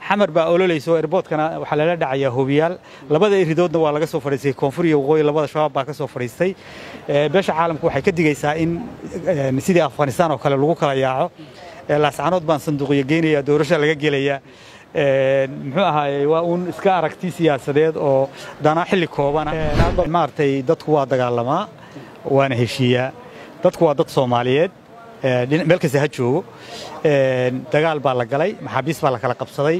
xamar baa ololeyso airportkana waxa la dhacayaa hubiyal labada iridoodna waa laga soo fariistay koonfur iyo waqooyi labada shabaab baa ka soo fariistay beesha caalamku waxay ka digaysaa in sidii Afghanistan oo kale lagu kala yaaco laascanood baan sanduuqyo geynaya doorasho laga gelaya muxuu ahaayay waa uun iska aragti siyaasadeed oo dana xilli kooban maartay dadku waa dagaalamaa waana heshiiya dadku waa dad Soomaaliyeed meel kasta ha joogo dagaal baa la galay maxaabiis baa la kala qabsaday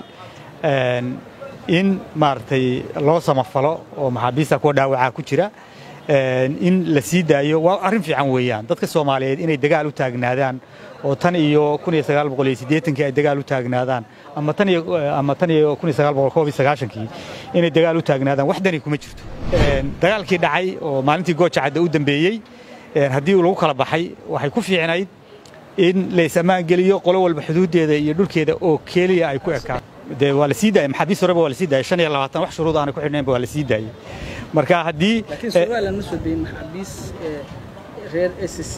in maartay loo samafalo oo maxaabiista ku dhaawaca ku jira in la sii daayo waa arrin fiican weeyaan dadka Soomaaliyeed inay dagaal u taagnaadaan oo tan iyo 1980 ay dagaal u taagnaadaan ama tan iyo 1990 inay dagaal u taagnaadaan wax dani kuma jirto dagaalkii dhacay oo maalintii Gooja Cadda u dambeeyay haddii uu lagu kala baxay waxay ku fiicnayd in la ismaan geliyo qolo walba xuduudeeda iyo dhulkeeda oo kaliya ay ku ekaan de waa la sii daayay maxaabiis horeba waa la sii daayay 25 wax shuruud aan ku xidhnayn waa la sii daayay marka haddii laakiin Soomaaliland ma soo deyn maxaabiis reer SSC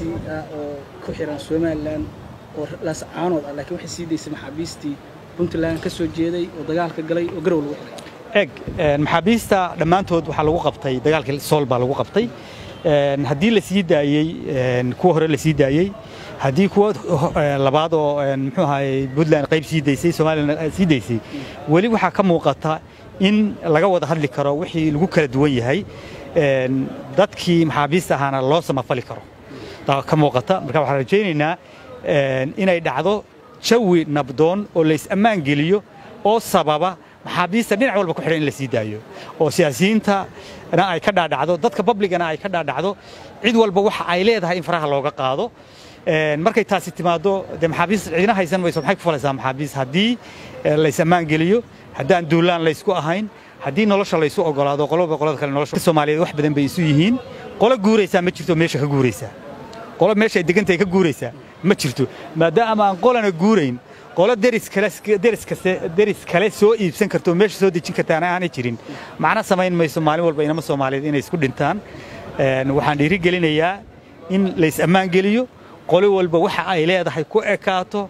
oo ku xiran Soomaaliland oo laascaanood laakiin waxay sii daysay maxaabiistii Puntland ka soo jeeday oo dagaalka galay oo garow lagu xiray maxaabiista dhamaantood waxa lagu qabtay dagaalkii Sool baa lagu qabtay haddii la sii daayay kuwa hore la sii daayay haddii kuwa labaad oo muxuu ahaayay Puntland qayb sii daysay Soomaaliland sii daysay wali waxa ka muuqata in laga wada hadli karo wixii lagu kala duwan yahay dadkii maxaabiista ahana loo samafali karo taa ka muuqata marka waxaan rajaynaynaa inay dhacdo jawi nabdoon oo la is ammaan geliyo oo sababa maxaabiista dhinac walba ku xidhan in la sii daayo oo siyaasiyiinta ay ka dhaadhacdo dadka publicana ay ka dhaadhacdo cid walba waxa ay leedahay in faraha looga qaado markay taasi timaado de maxaabiis cidina haysan mayso maxay ku falaysaa maxaabiis haddii la is ammaan geliyo haddaan duulaan la isku ahayn haddii nolosha la isu ogolaado qolada kale nolosha Soomaaliyeed wax badan bay isu yihiin qolo guuraysa ma jirto meesha ka guuraysa qolo meesha ay degantay ka guuraysa ma jirto maadaama aan qolana guurayn qolo deris kale soo iibsan karto meesha soo dejin kartaan aan jirin macna samayn mayso maalin walba inama Soomaaliyeed inay isku dhintaan waxaan dhiirigelinayaa in la is ammaan geliyo qolo walba waxa ay leedahay ku ekaato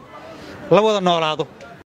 la wada noolaado